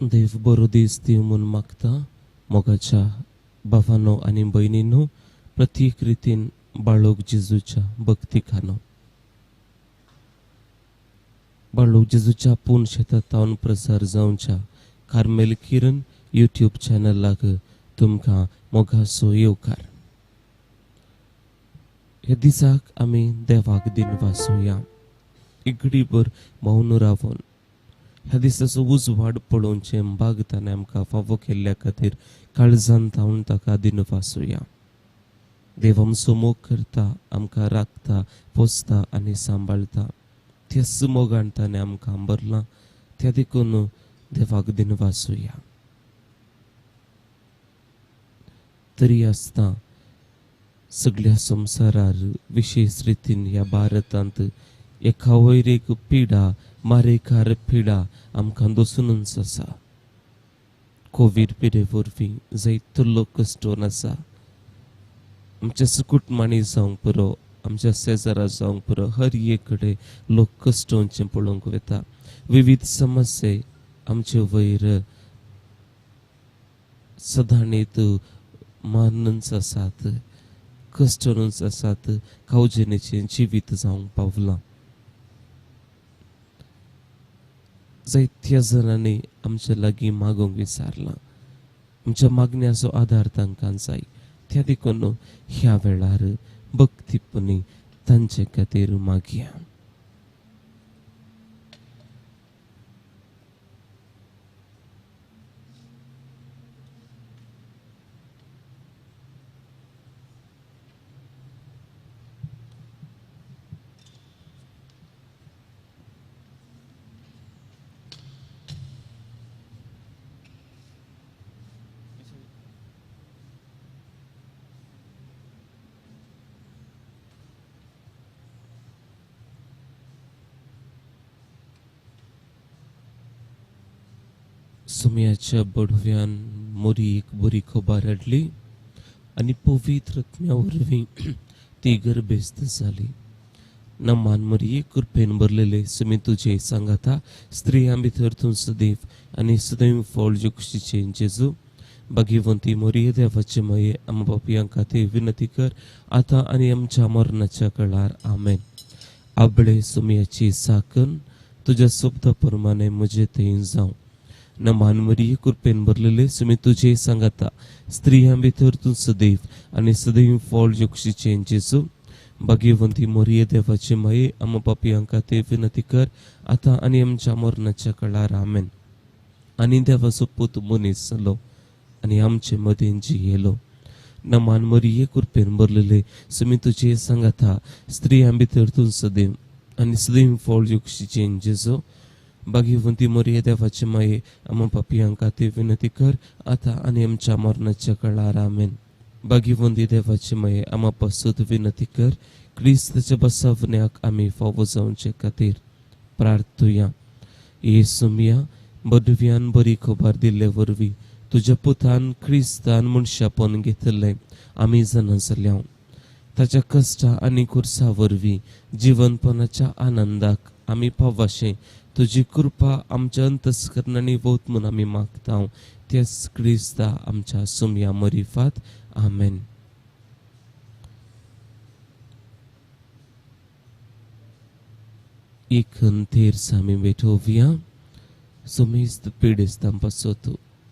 देव बरो दीस दिव म्हूण मागता. मोगाच्या भावांनो आनी भयणींनो, प्रत्येक रितीन बाळोक जेजूच्या भक्ती खानो. बाळोक जेजूच्या पूर्ण शेतांत प्रसार जावच्या कार्मेल किरण यूट्यूब चॅनलाक तुमकां मोगाचो येवकार. ह्या दिसाक आमी देवाक दिन वाचूया. इगडीभर मौन रावन ह्या दिसाचो उजवाड पळोवचे बागताना आमकां फावो केल्ल्या खातीर काळजान थावन ताका दिन वाचूया. देव आमचो मोग करता, आमकां राखता, पोसता आनी सांबाळता. तेच मोगान ताणें आमकां आंबरलां. त्या देखून देवाक दिन वाचूया. तरी आसता सगळ्या संवसारार विशेष रितीन ह्या भारतांत एका वयर एक पिडा, मारेकार पिडा आमकां दसूनच आसा. कोविड पिडे वरवीं जायतो लोक कश्टोन आसा. आमच्या सुकुटमाणी जावंक पुरो, आमच्या शेजारा जावंक पुरो, हर एक कडेन लोक कश्टोवचे पळोवंक येता. विविध समस्ये आमचे वयर सदांनीत मानूच आसात, कश्टोनूच आसात. कावजेनेचें जिवीत जावंक पावलां. जायत्या जणांनी आमच्या लागीं मागोंक विचारलां. आमच्या मागण्याचो आधार तांकां जाय. त्या देखून ह्या वेळार भक्तीपणी तांचे खातीर मागया. सुमयाच्या बडव्यान मोरी एक बरी खबर हाडली आनी पवित्र आत्म्या वरवीं ती गर्भेस्त जाली. नमान मरिये कृपेन भरलेले सुमी तुजे सांगाता स्त्रियां भितर तूं सदैव आनी सदैव फळ जुगशीचे जेजू. भाग्यवंती मोरिये देवाचे माये आम पापयां खातीर विनंती कर आतां आनी आमच्या मरणाच्या काळार. आमेन. आबळे सुमयाची साकन तुज्या शब्दा प्रमाणे म्हजे थंय जावं. नमान मरिये कृपेन भरलेले सुमी तुजे सांगाता स्त्रियां भितर तूं सदैव आनी सदैव फळ जुगशीचे जेजू. भाग्यवंती मोरिये देवाचे माये आम पापयां खातीर विनंती कर आतां आनी आमच्या मरणाच्या काळार. आमेन. आनी देवाचो पूत मनीस जालो आनी आमचे मदीं जियेलो. नमान मरिये कृपेन भरलेले सुमी तुजे सांगाता स्त्रियां भितर तूं सदैव आनी सदैव फळ जुगशीचे जेजू. भाग्यवंती मोरिये देवाचे माये आम पापयां खातीर विनंती कर आतां आनी आमच्या मरणाच्या काळार. आमेन. भाग्यवंती देवाचे माये आम पासून विनंती कर क्रिस्ताच्या बसवण्याक आमी फावो जावचे खातीर. प्रार्थुया. हे सुमया बडव्यान बरी खबर दिल्ले वरवीं तुज्या पुतान क्रिस्तान मनशापण घेतलें आमी जाणा जाल्या. ताच्या कश्टा आनी खुर्सा वरवीं जिवनपणाच्या आनंदाक आमी पावशें तुजी कृपा आमच्या अंतस्करणांनी वोत म्हूण आमी मागता. तेच क्रिस्ता आमच्या सुमया मरिफात. आमेन. एक थेर सामी बेठोविया. सुमेस्त पिडेस्तां पासत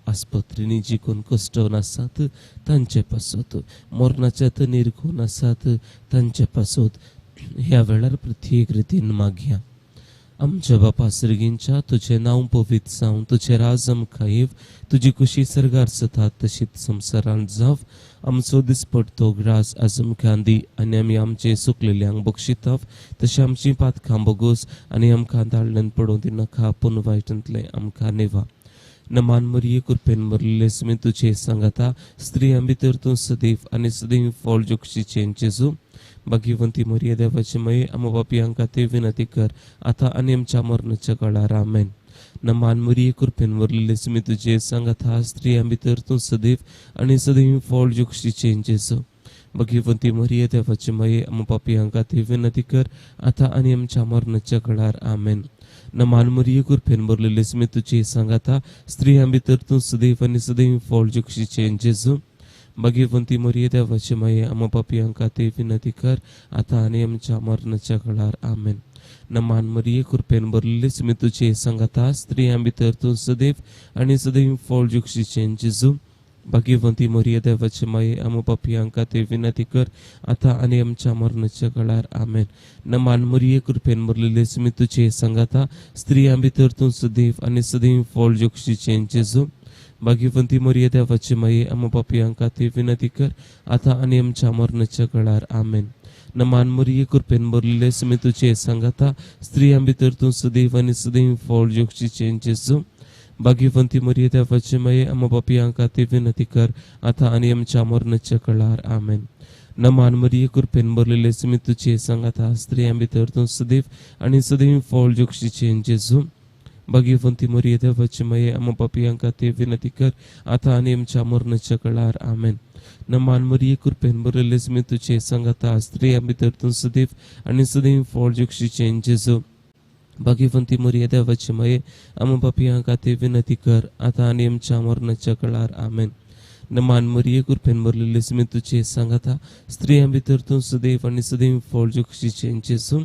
आस्पत्रीनी जी कोण कश्टोन आसात तांचे पासत, मरणाच्या निर्कोन आसात तांचे पासत ह्या वेळार प्रत्येक रितीन मागया. आमच्या बापा सर्गींच्या तुझे नाव पवित्र जावं, तुझे राज आमकां येव, तुजी खुशी सर्गार जाता तशीच संवसारांत जाव. आमचो दिसपडतो ग्रास आज आमकां दी आनी आमी आमचे सुकलेल्यांक बक्षिताव. तशें आमची पातकां बोगोस आनी आमकां दाळ्यान पडोवं दिनाका, पूण वायटांतले आमकां नेवा. नमान मरिये कृपेन भरलेले सुमी तुजे सांगाता स्त्रियां भितर तूं सदैव आनी सदैव फळ जुगशीचे जेजू. भाग्यवंती मोरिये देवाचे माये आम पापयां खातीर विनंती कर आतां आनी आमच्या मरणाच्या काळार. आमेन. नमान मरिये कृपेन भरलेले सुमी तुजे सांगाता स्त्रियां भितर तूं सदैव आनी सदैव फळ जुगशीचे जेजू. भाग्यवंती मोरिये देवाचे माये आम पापयां खातीर विनंती कर आतां आनी आमच्या मरणाच्या काळार. आमेन. नमान मरिये कृपेन भरलेलेस मी तुझे सांगाता स्त्रियां भितर तू सदैव आणि सदैव फळ जुक्षीचे जेजू भगवंती मरिये देवाची माये आम पापियांका ते विनंती कर आता आणि आमच्या मरणाच्या काळार आमेन. नमान मरिये कृपेन भरलेलेस मी तुझे सांगाता स्त्रियां भितर तू सदैव आणि सदैव फळ जुक्षीचे जेजू भगवंती मरिये देवाची माये आम पापियांका ते विनंती कर आता आणि आमच्या मरणाच्या काळार आमेन. नमान मरिये कृपेन भरलेलेस मी तुझे सांगाता स्त्रियां भितर तू सदैव आणि सदैव फळ जुक्षीचे जेजू भगवंती मरिये देवाची माये आम पापियांका ते विनंती कर आता आणि आमच्या मरणाच्या काळार आमेन. नमान मरिये कृपेन भरलेलेस मी तुझे सांगाता स्त्रियां भितर तू सदैव आणि सदैव फळ जुक्षीचे जेजू भगवंती मरिये देवाची माये आम पापियांका ते विनंती कर आता आणि आमच्या मरणाच्या काळार आमेन. नमान मरिये कृपेन भरलेलेस मी तुझे सांगाता स्त्रियां भितर तू सदैव आणि सदैव फळ जुक्षीचे जेजू भगवंती मरिये देवाची माये आम पापियांका ते विनंती कर आता आणि आमच्या मरणाच्या काळार आमेन. नमान मरिये कृपेन भरलेलेस मी तुझे सांगाता स्त्रियां भितर तू सदैव आणि सदैव फळ जुक्षीचे जेजू भगवंती मरिये देवाची माये आम पापियांका ते विनंती कर आता आणि आमच्या मरणाच्या काळार आमेन. नमान मरिये कृपेन भरलेलेस मी तुझे सांगाता स्त्रियां भितर तू सदैव आणि सदैव फळ जुक्षीचे जेजू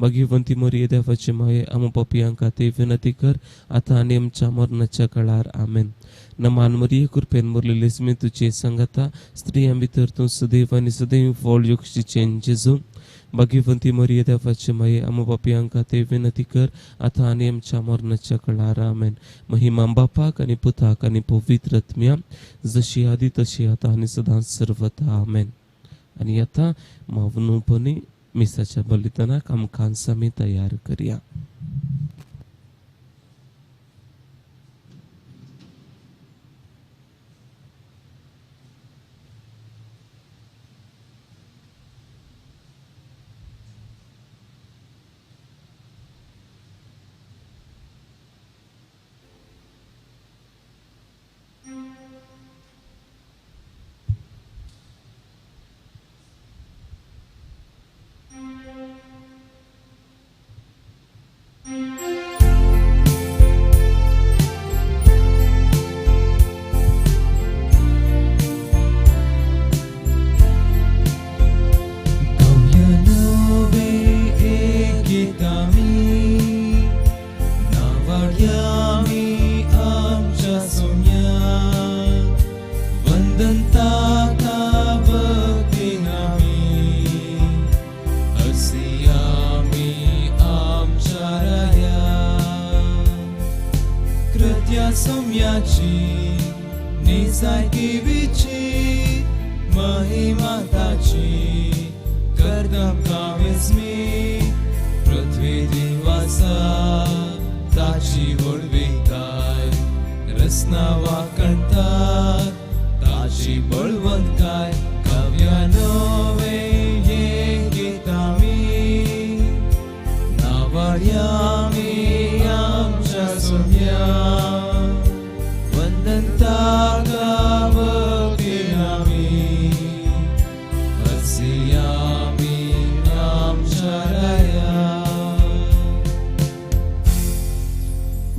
भगवंती मरिये देवाची माये आम पापियांका ते विनंती कर आता आणि आमच्या मरणाच्या काळार आमेन. नमान मरिये कृपेन भरलेलेस मी तुझे सांगाता स्त्रियां भितर तू सदैव आणि सदैव फळ जुक्षीचे जेजू भगवंती मरिये देवाची माये आम पापियांका ते विनंती कर आता आणि आमच्या मरणाच्या काळार आमेन. महिमा बापाक आणि पुताक आणि पवित्र आत्म्या जशी आधी तशी आता आणि सदा सर्वथा आमेन. आणि आता मौनपणे मिसाच्या बलिदानाक आमकां आमी तयार करूया.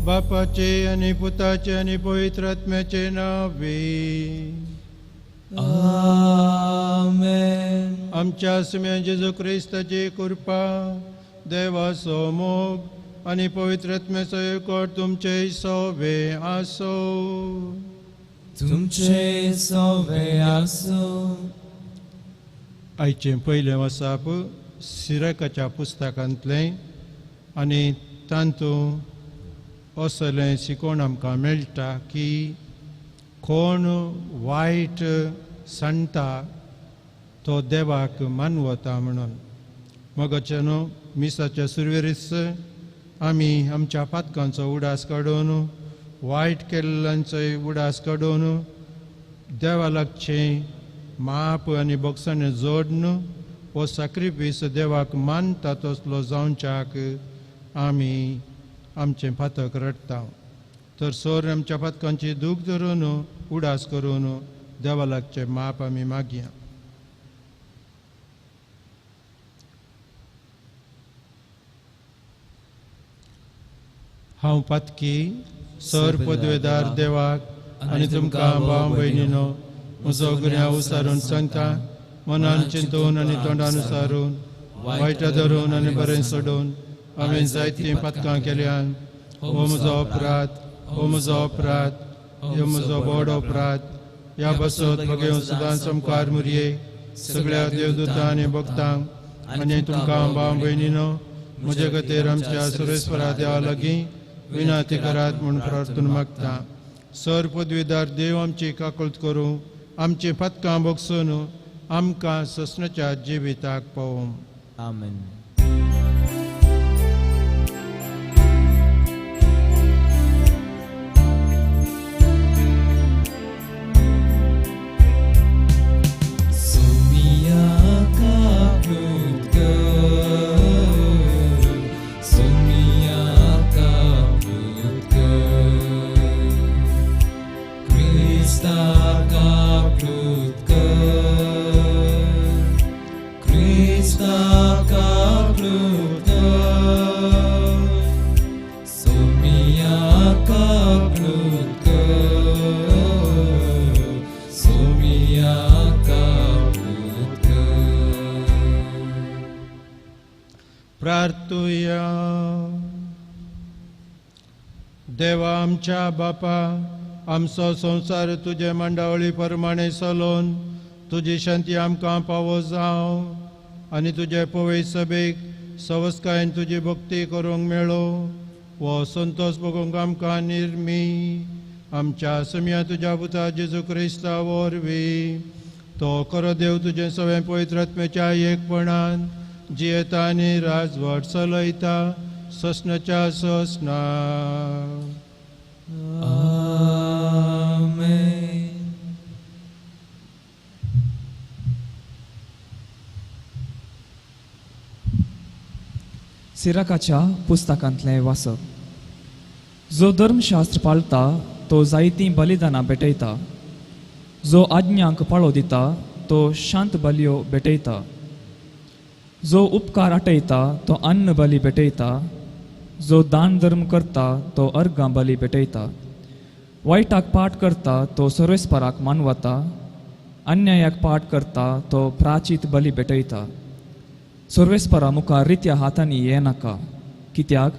बापाचे आणि पुताचे आणि पवित्र आत्म्याचे नावे आमेन. आमच्या सुम्या जेजू ख्रिस्ताची कृपा देवाचो मोग आणि पवित्र आत्म्याचो एकवट तुमचे सोबे आसो. तुमचे सोबे आसो. आयचे पयले वसाप सिरकाच्या पुस्तकांतले आनी तांतूं असलें शिकोवन आमकां मेळटा की कोण वायट सांडटा तो देवाक मानवता म्हणून. मगच्यान मिसाच्या सुरवेरीस आमी आमच्या पातकांचो उडास काडून वायट केल्ल्यांचोय उडास काडून देवा लागचें माप आनी बोगसाणें जोडून हो सॅक्रिफीस देवाक मानता तसलो जावच्याक आमी आमचें पातक रडटा. तर सोर आमच्या पातकांची दूख धरून उडास करून देवा लागचें माप आमी मागया. हांव पातकी सर पदवेदार देवाक आनी तुमकां भाव भयणीनो म्हजो गुन्यांव उसारून सांगता, मनान चिंतून आनी तोंडान उसारून, वायटा धरून आनी बरें सोडून हांवें जायतीं पातकां केल्यान. हो म्हजो अपराध, हो म्हजो अपराध, हो म्हजो व्हड अपराध. ह्या बसत भोगेव सदांच मुखार मुरये सगळ्या देवदूतां आनी भक्तांक आनी तुमकां भाव भयणीनो म्हजे खातीर आमच्या सुरेस्परा देवा लागीं विनंती करात म्हूण प्रार्थना मागता. सर पदवीदार देव आमची काकुळट करूं, आमची पातकां भोगसून आमकां ससनाच्या जिविताक पावोवं. आमेन. प्रार्थुया. देवा आमच्या बापा, आमचो संसार तुजे मंडावळी प्रमाणे चलोवन तुजी शांती आमकां पावो जावं आनी तुजे पवय सभेक सवस्कायेन तुजी भक्ती करूंक मेळो. वो संतोष भोगूंक आमकां निर्मी आमच्या समिया तुज्या पुता जेजू क्रिस्ता वरवीं. तो खरो देव तुजें सगळें पवित्र आत्म्याच्या एकपणान जियेता आनी राजवट चलयता ससनाच्या ससना. आमेन. सिराकाच्या पुस्तकांतलें वाचप. जो धर्मशास्त्र पाळटा तो जायतीं बलिदानां भेटयता. जो आज्ञांक पाळो दिता तो शांत बलयो भेटयता. जो उपकार आटयता तो अन्न बली भेटयता. जो दान धर्म करता तो अर्गां बली भेटयता. वायटाक पाठ करता तो सर्वेस्पराक मानवता. अन्यायाक पाठ करता तो प्राचीत बली भेटयता. सर्वेस्परा मुखार रित्या हातांनी ये नाका, कित्याक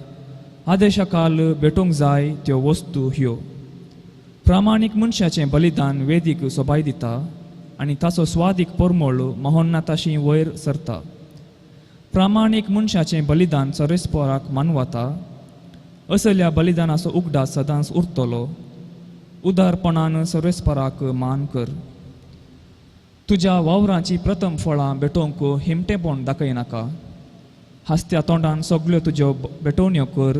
आदेशा काल भेटोवंक जाय त्यो वस्तू ह्यो. प्रामाणीक मनशाचें बलिदान वेदीक सोबाय दिता आनी ताचो स्वादीक परमळ महोन्नताशी वयर सरता. प्रामाणीक मनशाचें बलिदान सर्वेस्पराक मानवता. असल्या बलिदानाचो उगडास सदांच उरतलो. उदारपणान सर्वेस्पराक मान कर. तुज्या वावरांची प्रथम फळां भेटोवंक हिमटेपण दाखयनाका. हास्त्या तोंडान सगल्यो तुज्यो भेटोवण्यो कर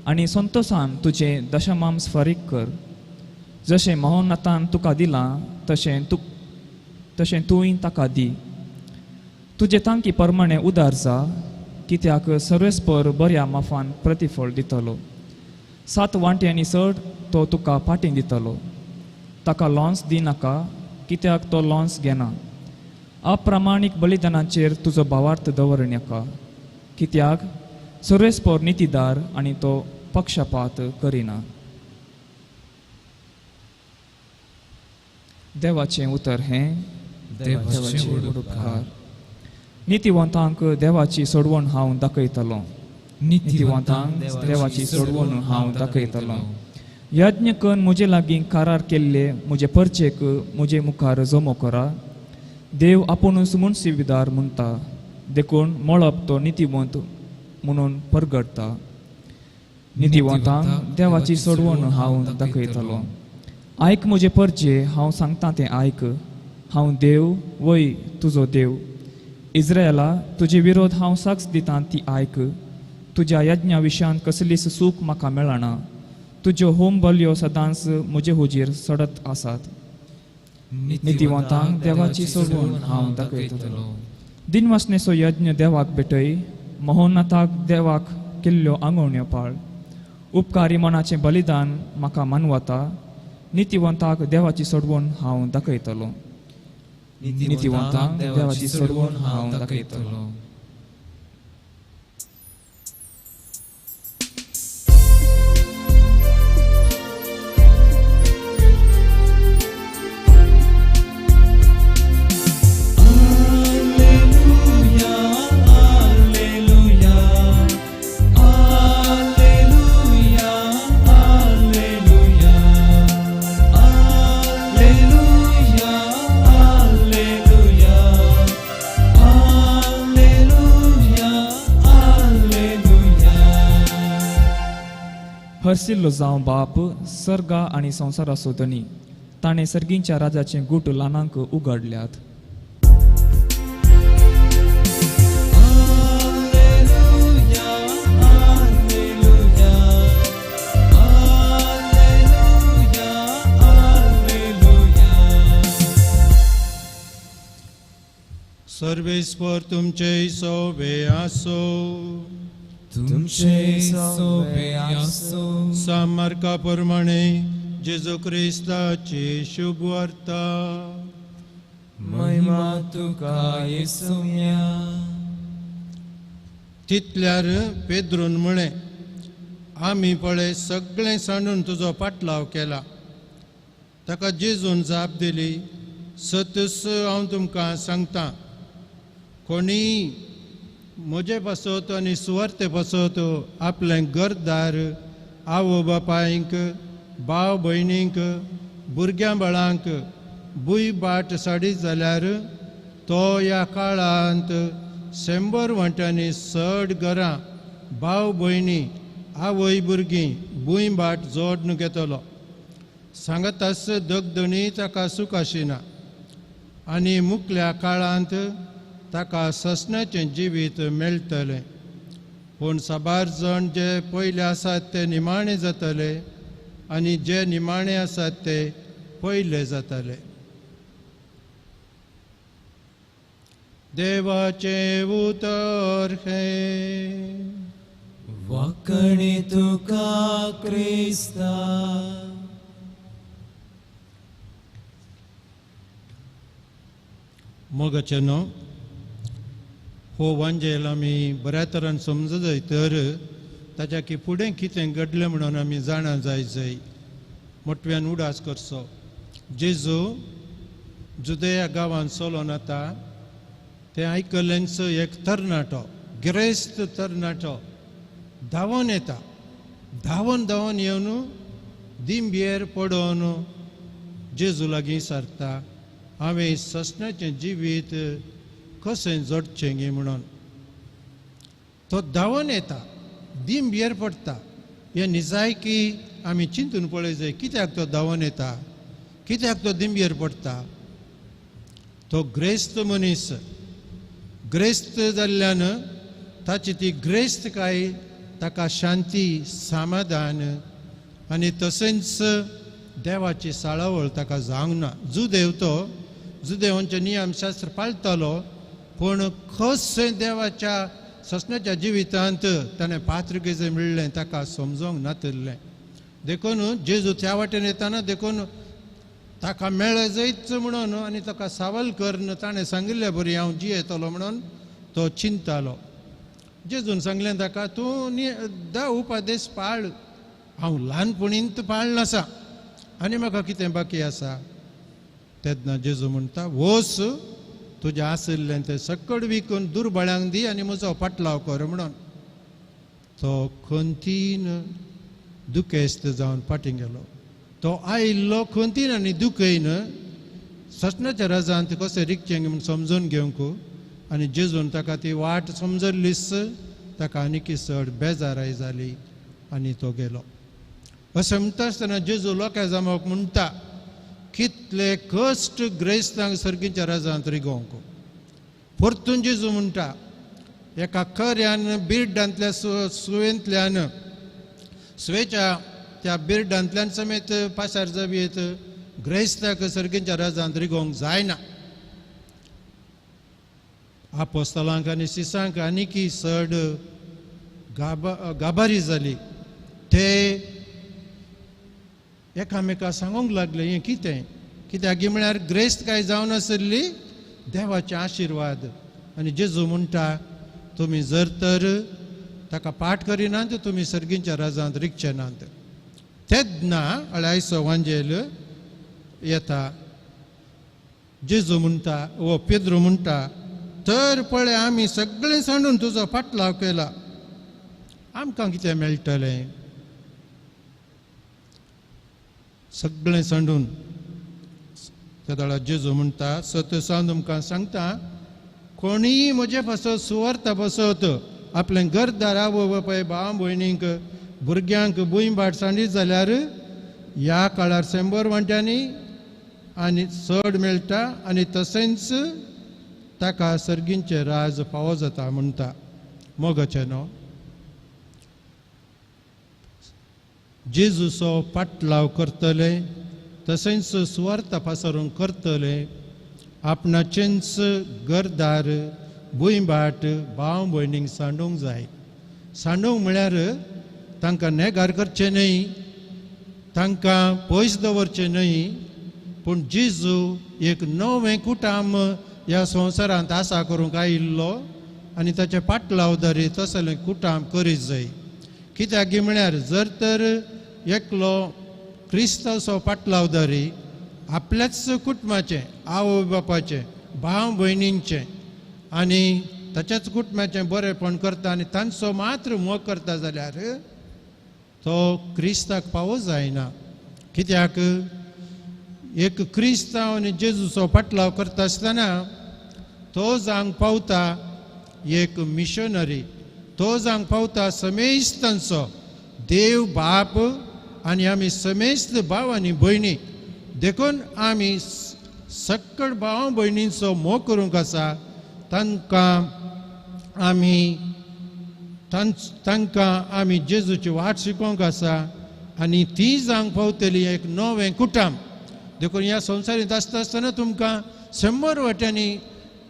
आनी संतोशान तुजें दशमांश फारीक कर. जशें महोन्नतान तुका दिलां तशें तुवें ताका दी. तुजे तांकी प्रमाणे उदार जा, कित्याक सर्वेस्पर बऱ्या माफान प्रतिफळ दितलो. 7 वांट्यांनी चड तो तुका पाटीं दितलो. ताका लॉन्स दिनाका, कित्याक तो लॉन्स घेना. अप्रामाणीक बलिदानाचेर तुजो भावार्थ दवरनाका, कित्याक सर्वेस्पर नितीदार आनी तो पक्षपात करिना. देवाचें उतर हें देवाचें उपकार. नितीवंतांक देवाची सोडवण हांव दाखयतलो. नितीवंतांक देवाची सोडवण हांव दाखयतलो. यज्ञ करून म्हजे लागीं करार केल्ले म्हजे परचेक म्हजे मुखार जमो करा. देव आपुणूच मुनसिबदार म्हणटा, देखून मळप तो नितीवंत म्हणून परगडता. नितीवंतांक देवाची सोडवण हांव दाखयतलो. आयक म्हजे परचे, हांव सांगता तें आयक. हांव देव, वय तुजो देव. इस्रायला, तुजे विरोध हांव साक्ष दितां ती आयक. तुज्या यज्ञा विशयान कसलीच सूख म्हाका मेळना. तुज्यो होम बल्यो सदांच म्हजे हुजीर सडत आसात. नितीवंतांक देवाची सोडवण हांव दाखयतलो. दिनवासनेचो यज्ञ देवाक भेटय. महोन्नताक देवाक केल्ल्यो आंगवण्यो पाळ. उपकारी मनाचें बलिदान म्हाका मानवता. नितीवंताक देवाची सोडवण हांव दाखयतलो. नितीवंतांक देवाची सोडवण हांव दाखयतलो. हरसिल्लो जावं बाप सर्गा आनी संवसारा सोदनी ताणें सर्गींच्या राजाचें गुट ल्हानांक उगडल्यात. सर्वेस्पर तुमचे सोबे आसो. तुमचे सोबे आसो. सामार्का प्रमाणे जेजू क्रिस्ताची शुभ वार्ता. महिमा तुका येसुम्या. तितल्यार पेद्रून म्हणे, आमी पळय सगळें सांडून तुजो पाटलाव केला. ताका जेजून जाप दिली, सतस हांव तुमकां सांगता, कोणी म्हजे पासत आनी सुवार्ते पासत आपलें घरदार आवय बापायक भाव भयणींक भुरग्यां बाळांक बुय बाट साडीत जाल्यार तो ह्या काळांत 100 वांट्यांनी 60 घरां भाव भयणी आवय भुरगीं बुय बाट जोडून घेतलो. सांगत आस दगदणी ताका सूख आशिना आनी मुखल्या काळांत ताका ससण्याचें जिवीत मेळटलें. पूण साबार जण जे पयले आसात ते निमाणे जातले आनी जे निमाणे आसात ते पयले जातले. देवाचे उतर हे. वाकणे तुका क्रिस्ता. मोगाचे न्हू, हो वांजेल आमी बऱ्या तरान समजय तर ताच्या की फुडें कितें घडलें म्हणून आमी जाणा जाय मोठव्यान उडास करचो. जेजू जुदेया गांवांत चलोन येता तें आयकलेंच एक तरणाटो, गिरेस्त तरणाटो धांवोन येता. धांवोन धांवोन येवन दिंबयेर पडोवन जेजू लागीं सरता, हांवें ससण्याचें जिवीत कशें जोडचें गे म्हणून. तो धांवोन येता, दिंबयेर पडटा. हें निजायकी आमी चिंतून पळय जाय, कित्याक तो धांवोन येता, कित्याक तो दिंबयेर पडटा. तो ग्रेस्त मनीस, ग्रेस्त जाल्ल्यान ताची ती ग्रेस्तकाय ताका शांती समाधान आनी तशेंच देवाची साळावळ ताका जावंक ना. जुदेव तो जुदेवांचे नियम शास्त्र पाळटालो, पूण कशें देवाच्या ससण्याच्या जिवितांत ताणें पात्र कशें मेळ्ळें ताका समजोंक नातलें. देखून जेजू त्या वाटेन येताना देखून ताका मेळ्ळें जायच म्हणून आनी ताका सावल करन ताणें सांगिल्लें बरी हांव जियेतलो म्हणून तो चिंतालो. जेजून सांगलें ताका, तूं 10 उपादेश पाळ, हांव ल्हानपणींत पाळन आसा आनी म्हाका कितें बाकी आसा. तेन्ना जेजू म्हणटा, वोस तुजें आशिल्लें तें सकड विकून दुर्बळ्यांक दी आनी म्हजो पाटलाव कर म्हणून. तो खंतीन दुखेस्त जावन फाटीं गेलो. तो आयिल्लो खंतीन आनी दुखयन ससण्याच्या राजांत कशें रिकचें म्हूण समजून घेवंक आनी जेजून ताका ती वाट समजल्लीच ताका आनीक चड बेजाराय जाली आनी तो गेलो. अशें म्हणटा आसतना जेजू लोकां जमावक म्हणटा, कितले कश्ट ग्रेस्तांक सर्गीच्या राजांत रिगोवंक. परतून जेजू म्हणटा, एका खऱ्यान बिर्डांतल्या सुवेंतल्यान सुवेच्या त्या बिर्डांतल्यान समेत पाशार जाबयेत ग्रेस्तांक सर्गीच्या राजांत रिगोवंक जायना. आपोस्तलांक आनी शिसांक आनीकी चड गाभारी जाली. ते एकामेका सांगूंक लागले हें कितें, कित्याक म्हळ्यार ग्रेस्त काय जावन आसली देवाचे आशिर्वाद. आनी जेजू म्हणटा, तुमी जर तर ताका पाठ करिनात तुमी सर्गीच्या राजांत रिगचे नात. तेन्ना आयचो वांजेल येता. जेजू म्हणटा, वो पेद्रू म्हणटा, तर पळय आमी सगळें सांडून तुजो पाटलाव केला, आमकां कितें मेळटलें. सगळें सांडून त्या वेळार जेजू म्हणटा, सत सांग तुमकां सांगता, कोणीय म्हजे पासत सुवार्ता पासत आपलें घरदार आवय बापाय भाव भयणींक भुरग्यांक भुंयभाट सांडी जाल्यार ह्या काळार 100 वांट्यांनी आनी चड मेळटा आनी तशेंच ताका सर्गींचे राज फावो जाता म्हणटा मोगाचें न्हू. जेजूचो पाटलाव करतले तशेंच सुवार्ता पासरूंक करतले आपणाचेंच घरदार भुंयभाट भाव भयणींक सांडूंक जाय. सांडूंक म्हळ्यार तांकां नेगार करचें न्हय, तांकां पयस दवरचें न्हय, पूण जेजू एक नवें कुटाम ह्या संवसारांत आसा करूंक आयिल्लो आनी ताचे पाटलावदारी तसलें कुटाम करीत जाय. कित्याक म्हळ्यार जर तर एकलो क्रिस्तांचो पाटलावदारी आपल्याच कुटुंबाचें आवय बापाचें भाव भयणींचें आनी ताच्याच कुटुंबाचें बरेंपण करता आनी तांचो मात्र मोग करता जाल्यार तो क्रिस्ताक फावो जायना. कित्याक एक क्रिस्तांव आनी जेजूचो पाटलाव करता आसतना तो जावंक पावता एक मिशनरी, तो जावंक पावता समेस्तांचो देव बाप आनी आमी समेस्त भाव आनी भयणी देखून आमी सक्कड भाव भयणींचो मोग करूंक आसा. तांकां आमी जेजूची वाट शिकोवंक आसा आनी ती जावंक पावतली एक नवें कुटाम. देखून ह्या संवसारींत आसता आसतना तुमकां 100 वाट्यांनी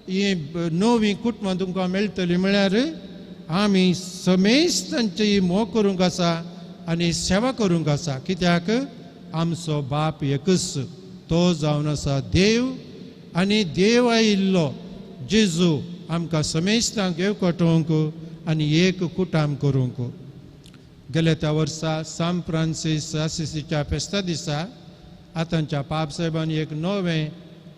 ही नवीं कुटुंबां तुमकां मेळटलीं म्हळ्यार आमी समेस्तांची मोग करूंक आसा आनी सेवा करूंक आसा. कित्याक आमचो बाप एकच, तो जावन आसा देव आनी देव आयिल्लो जेजू आमकां समेस्तांक एकवटोवंक आनी एक कुटाम करूंक. गेल्या त्या वर्सा सान फ्रांसीस असिसीच्या फेस्ता दिसा आतांच्या पाप साहेबांनी एक नवें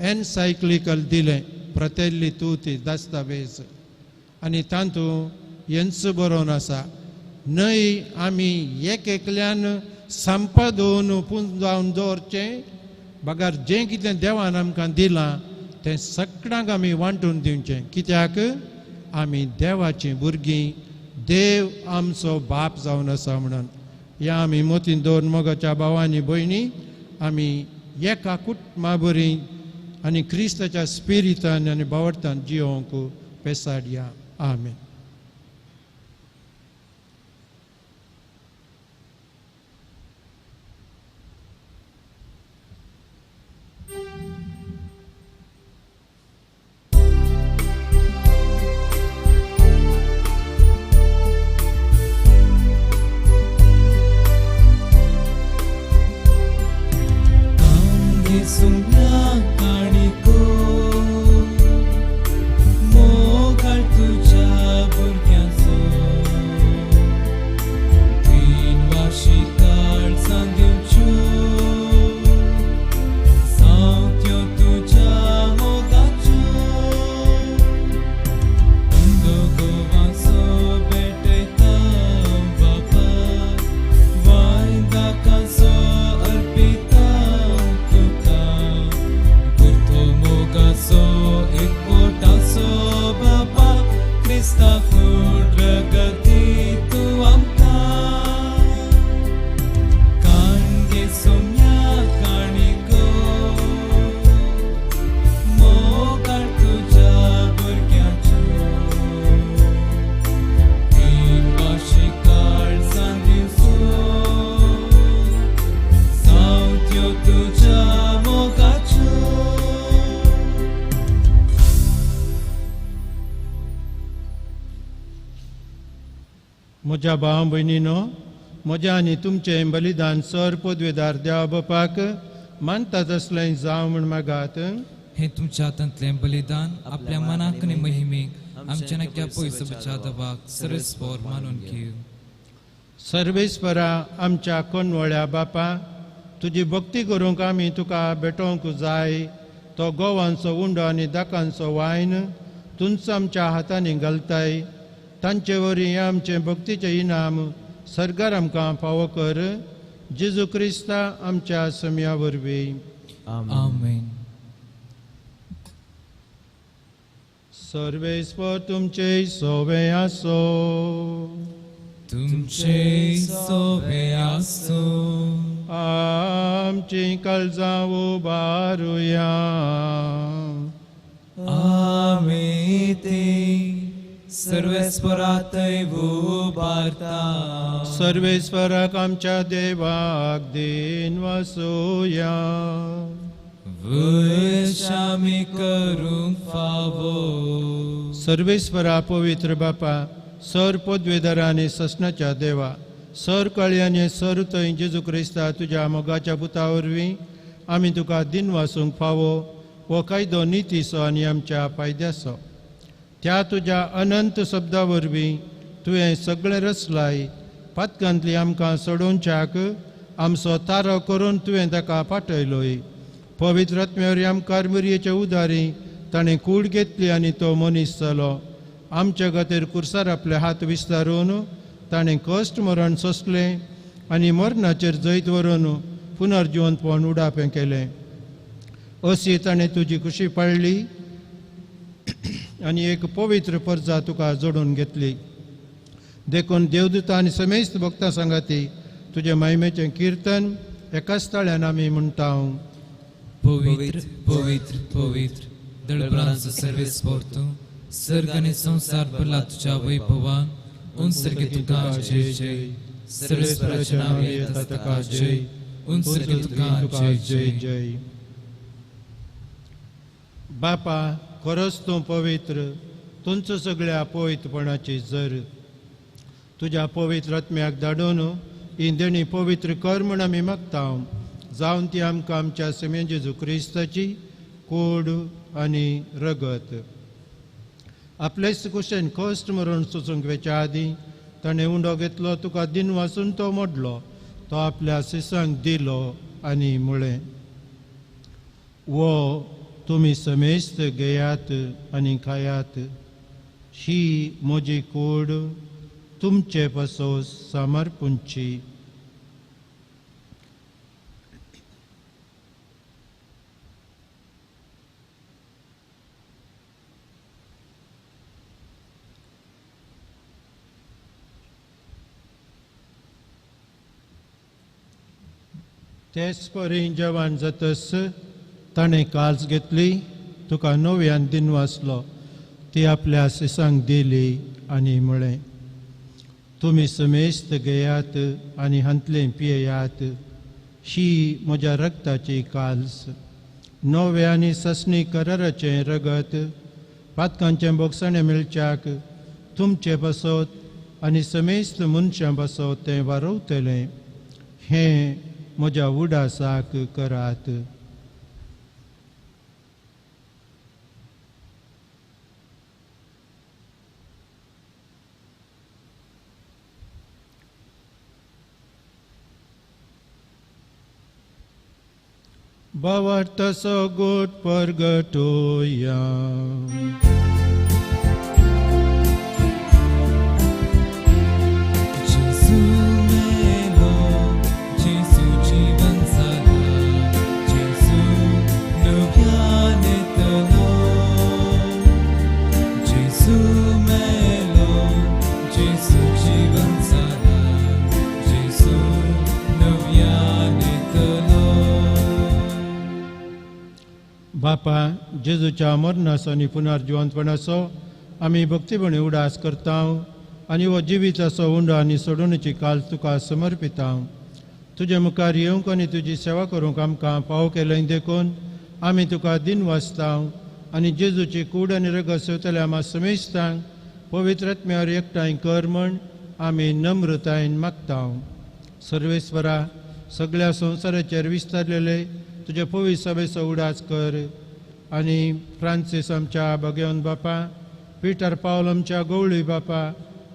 एनसायक्लिकल दिलें, फ्रॅटेल्ली तुती दस्तावेज, आनी तातूंत हेंच बरोवन आसा न्हय आमी एक एकल्यान संपादून पुंजावन दवरचें, बागार जें कितें देवान आमकां दिलां तें सगळ्यांक आमी वांटून दिवचें. कित्याक आमी देवाचीं भुरगीं, देव आमचो बाप जावन आसा म्हणून. ह्या आमी मोतीन दवरून मोगाच्या भावांनी भयणी आमी एका कुटुंबा बरीं आनी क्रिस्ताच्या स्पिरितान आनी भावार्थान जियोंक पेसाडया. आमेन. म्हज्या भाव भयणीनो, म्हज्या आनी तुमचें बलिदान सर पदवेदार देवा बापाक मानता तसलें जावं म्हण मागात. हे तुमच्या हातांतलें बलिदान आपल्या मनाक आनी महिमेक आमच्या नक्या पयस बचादवाक सरस्पोर मानून घेव. सर्वेस्परा आमच्या कोणवळ्या बापा, तुजी भक्ती करूंक आमी तुका भेटोवंक जाय. तो गोवांचो उंडो आनी दाकांचो वायन तुमचो आमच्या हातांनी घालताय. तांचे वरी आमचे भक्तीचें इनाम सरकार आमकां फावो कर. जेजू क्रिस्ता आमच्या समिया वरवीं. आमेन. सर्वेस्पर तुमचे सोवे आसो. तुमचे सोबे आसो. आमची काळजां उबारुया. आमी ते सर्वेस्परातय उबारता. सर्वेस्वराक आमच्या देवाक दिन वासुया. वैशामी करूंक फावो. सर्वेस्वरा पवित्र बापा, सर पदवेदारा आनी ससनाच्या देवा, सर कळ्याने सर थंय जेजू क्रिस्ता तुज्या मोगाच्या पुता वरवीं आमी तुका दिन वासूंक फावो हो कायदो नितीसो आनी आमच्या फायद्याचो. त्या तुज्या अनंत शब्दा वरवीं तुवें सगळें रचलाय. पातकांतली आमकां सोडोवच्याक आमचो तारो करून तुवें ताका पाठयलोय. पवित्र आत्म्यावरी आमकां कार्मेलीचे उदारी ताणें कूड घेतली आनी तो मनीस जालो. आमच्या खातीर कुर्सार आपले हात विस्तारून ताणें कश्ट मरण सोंसलें आनी मरणाचेर जैत व्हरून पुनर्जिवंतपण उडापें केलें. अशी ताणें तुजी खुशी पाळली आनी एक पवित्र परजा तुका जोडून घेतली. देखून देवदूतां आनी समेस्त भक्तां सांगाती तुजे महिमेचें कीर्तन एकाच ताळ्यान आमी म्हणटा. पवित्र पवित्र पवित्र दळपणांचो सर्वेस्पर तूं. सर्ग आनी संसार भरला तुज्या वैभवान. उंसर्गे तुका जय जय. सर्वेस्पराचें नांव येता ताका जय. उंसर्गे तुका जय जय. बापा, खरोच तूं पवित्र. तुमचो सगळ्या पवित्रपणाची जर तुज्या पवित्र आत्म्याक धाडून ही देणी पवित्र कर म्हूण आमी मागता. जावन ती आमकां आमच्या सेमे जेजू क्रिस्ताची कूड आनी रगत. आपलेच कुशेन कश्ट मरण सोंसूंक वेच्या आदीं ताणें उंडो घेतलो, तुका दिन वाचून तो मोडलो. तो आपल्या शिसांक दिलो आनी म्हळें, वो तुमी समेस्त घेयात आनी खायात. ही म्हजी कूड तुमचे पासो समर्पूंची. तेच परी जेवण जातस ताणें काल्स घेतली, तुका नव्यान दिन वाचलो. ती आपल्या शिसांक दिली आनी म्हळें, तुमी समेस्त घेयात आनी हांतलें पियेयात. ही म्हज्या रगताची काल्स, नवे आनी ससनी कराराचें रगत. पातकांचें बोगसणें मेळच्याक तुमचे पासत आनी समेस्त मनशां पासत तें वारोवतलें. हें म्हज्या उडासाक करात. Bavartaso good purgatoria. जेसू मेलो, जेसू जीवन जाला, जेसू नव्यान येतलो. जेसू मेलो, जेसू जीवन जाला, जेसू नव्यान येतलो. बापा, जेजूच्या मरणाचो आनी पुनर्जिवंतपणाचो आमी भक्तीपणी उडास करता आनी हो जिविताचो उंडो आनी सोडूनची काल तुका समर्पिता. तुजे मुखार येवंक आनी तुजी सेवा करूंक आमकां पाव केलें देखून आमी तुका दिन वाचता आनी जेजूची कूड आनी रगत सेवतले आम्हा समेस्तांक पवित्र आत्म्यावर एकठांय कर म्हण आमी नम्रतायेन मागता. सर्वेस्वरा, सगळ्या संवसाराचेर विस्तारलेले तुजे पवित्र सभेचो उडास कर आनी फ्रांसीस आमच्या भगवंत बापा, पिटर पावल आमच्या गवळी बापा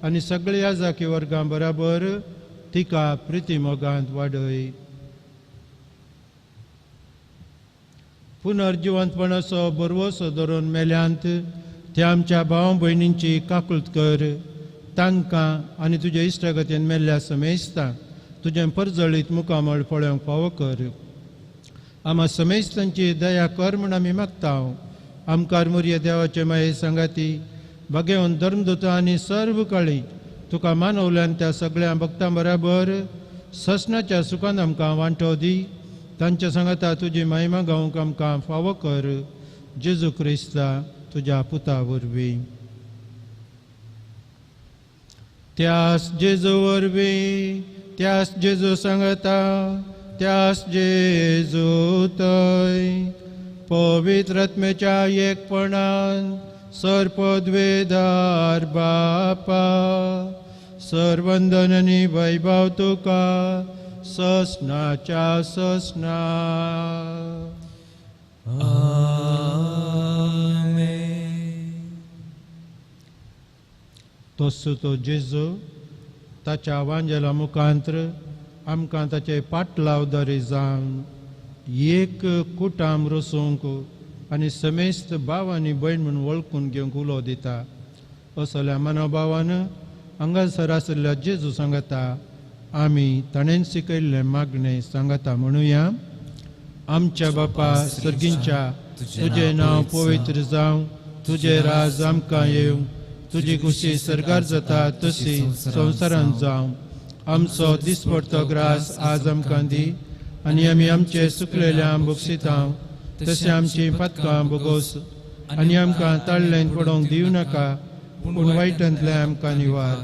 आनी सगळ्या याजाकी वर्गां बराबर तिका प्रिती मोगांत वाडय. पुनर्जिवंतपणाचो बरवसो धरून मेल्यांत त्या आमच्या भाव भयणींची काकुळट कर. तांकां आनी तुज्या इश्टागतीन मेल्ल्या समेस्तांक तुजें परजळीत मुखामळ पळोवंक फावो कर. आम्हा समेस्तांची दया कर म्हूण आमी मागता. आमकां मुर्या देवाचे माये सांगाती भगवंत धर्मदूत आनी सर्व काळी तुका मानवल्यान त्या सगळ्या भक्तां बराबर ससनाच्या सुखान आमकां वांटो दी. तांच्या सांगाता तुजी महिमा गावूंक आमकां फावो कर. जेजू क्रिस्ता तुज्या पुता वरवीं. त्यास जेजू वरवीं, त्यास जेजू सांगता, त्यास जेजू थंय पवित्र आत्म्याच्या एकपणान सर्पद्वेदार बापा सर्वंदन आनी वैभव तुका ससनाच्या ससना. तोच तो जेजू ताच्या वांजेला मुखांतर आमकां ताचे पाटलावदारी जावन एक कुटाम रसूंक आनी समेस्त भाव आनी भयण म्हूण वळखून घेवंक उलो दिता. असल्या मनोभावान हांगासर आशिल्ल्या जेजू सांगता आमी ताणें शिकयल्लें मागणें सांगता म्हणुया. आमच्या बापा सर्गींच्या तुजें नांव पवित्र जावं, तुजें राज आमकां येवं, तुजी खुशी सर्गार जाता तशी संवसारांत जावं. आमचो दिसपडटो ग्रास आज आमकां दी आनी आमी आमचे चुकलेल्यांक बक्षितांव तशें आमची फातकां बोगोस आनी आमकां ताळ्ळेंत पडोवंक दिवं नाका पूण वायटांतल्यान आमकां निवार.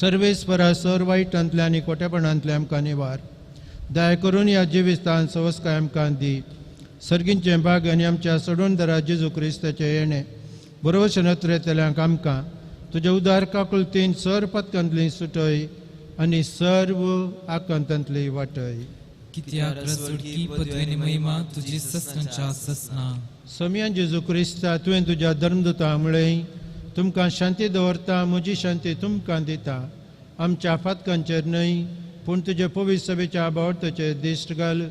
सर्वेस्परा सर वायटांतल्यान आनी खोटेपणांतल्यान आमकां निवार. दया करून ह्या जिवितांत सवस्काय आमकां दी. सर्गींचें भाग आनी आमच्या सोडूनदारा जेजू क्रिस्ताचें येणें बरोवशें नत्रेतल्यांक आमकां तुज्या उदार काकुलतीन सर पथकांतली सुटय आनी सर्व आकांतांतली वाटय. कित्याक रचोडकी पदवेनी महिमा तुजी ससनाच्या ससना. समियान जेजू क्रिस्ता तुवें तुज्या धर्मदुतां म्हळें तुमकां शांती दवरता, म्हजी शांती तुमकां दिता. आमच्या फातकांचेर न्हय पूण तुजे पवित्र सभेच्या आबावताचेर दिश्ट घाल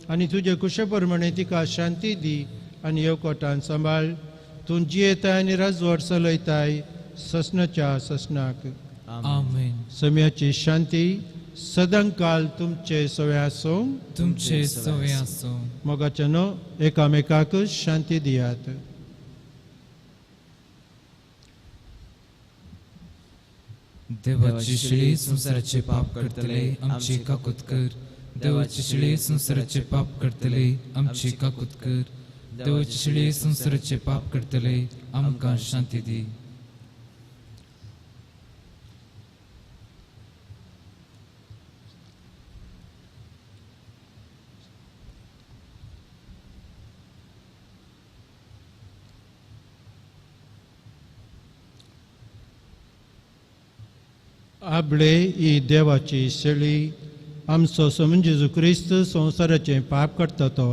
आनी तुजे कुशे प्रमाणे तिका शांती दी आनी येवकोटान सांबाळ. तूं जियेताय आनी राजवट चलयताय ससनाच्या ससनाक. आमेन. समियाची शांती सदांकाल तुमचे सवे आसूं. तुमचे सवे आसूं. मोगाच्यानो एकामेकाक शांती दियात. देवाची शिळे संसाराचे पाप करतले आमची काकूत कर. देवाची शिळे संसाराचे पाप करतले आमची काकूत कर. देवाची शिळे संसाराचे पाप करतले आमकां शांती दी. आबळे ही देवाची शेळी आमचो सोमन जेजू क्रिस्त संवसाराचें पाप करता तो.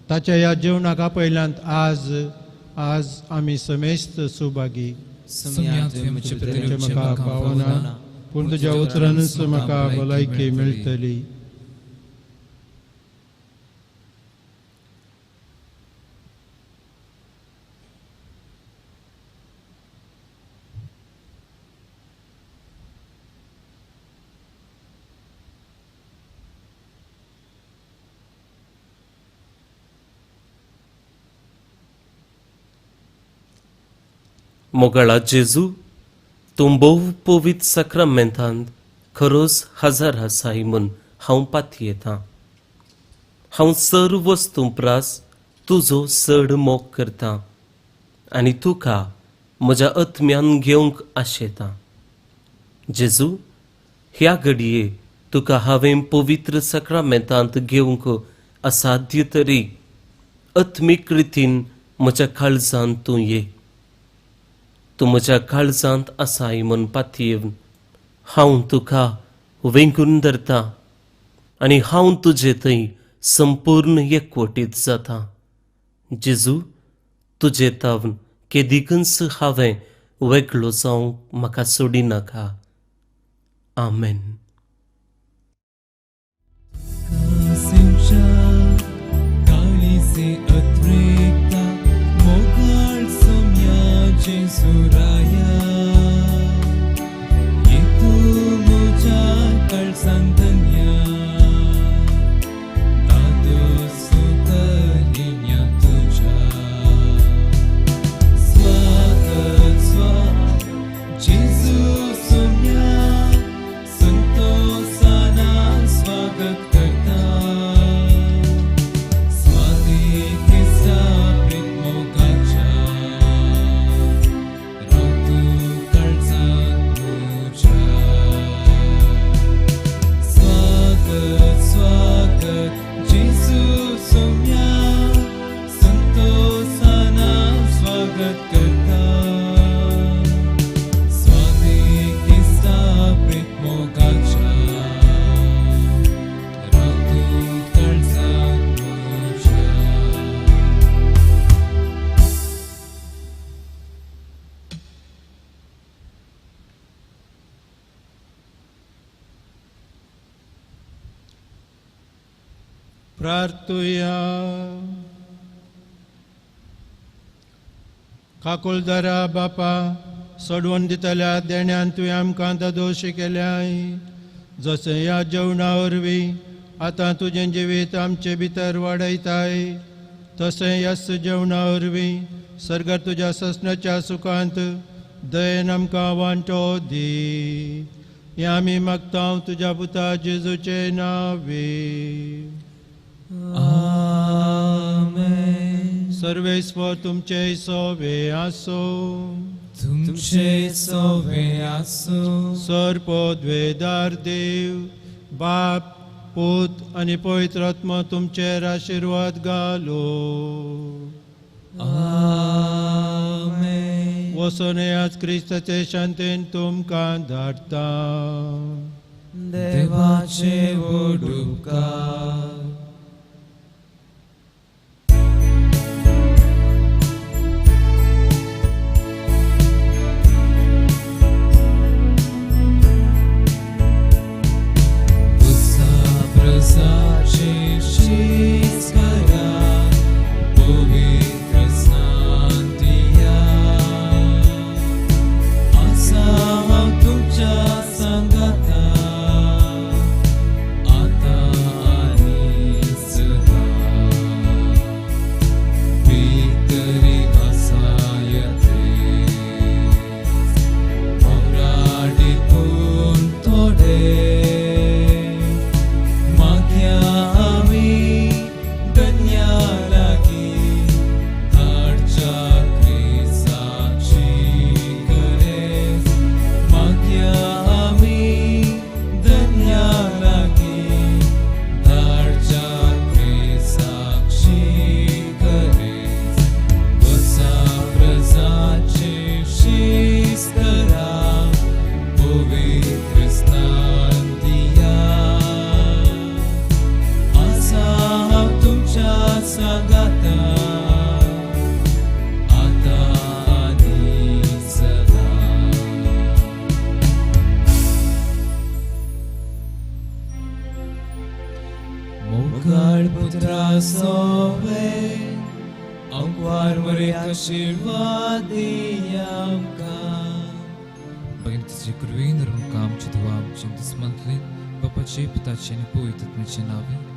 ताच्या ह्या जेवणाक आपयल्यांत आज आमी समेस्त सुभागी. ताचे म्हाका पावना पूण तुज्या उतरानूच म्हाका भलायकी मेळटली. मोगाळा जेजू तूं भोव पवित्र सक्रामेंतांत खरोच हजार आसाय म्हूण हांव पातयेतां. हांव सर्व वस्तू प्रास तुजो चड मोग करतां आनी तुका म्हज्या आत्म्यान घेवंक आशेतां. जेजू ह्या घडये तुका हांवें पवित्र सक्रामेंतांत घेवंक असाध्य तरी आत्मीक रितीन म्हज्या काळजांत तूं ये. तूं म्हज्या काळजांत आसाय म्हूण पातयेवन हांव तुका वेंगून धरतां आनी हांव तुजे थंय संपूर्ण एकवटीत जाता. जेजू तुजे तावन केदिकच हांवें वेगळो जावंक म्हाका सोडिनाका. आमेन. Jesus प्रार्थुया. काकुलदारा बापा, सोडवून दितल्या देण्यान तुवें आमकां दोशी केल्याय. जशें ह्या जेवणा वरवीं आतां तुजें जिवीत आमचे भितर वाडयताय, तशें ह्या जेवणा वरवीं सर्गार तुज्या ससनाच्या सुखांत दयेन आमकां वांटो दी. हें आमी मागता तुज्या पुता जेजूचे नांवे. आमेन. सर्वेस्वर तुमचे सोवे आसो. तुमचे सोवे आसो. सर्पोद्वेदार देव बाप पूत आनी पवित्र आत्मा तुमचेर आशिर्वाद घालो. आमेन. वचून आज क्रिस्ताचे शांतीन तुमकां धाडटा. देवाचे व्हड उपकार. आशीर्वाद Părinții curvin, râncam ce doam, ce desmantlit, păpăcei putace ne puitat ne ce navi.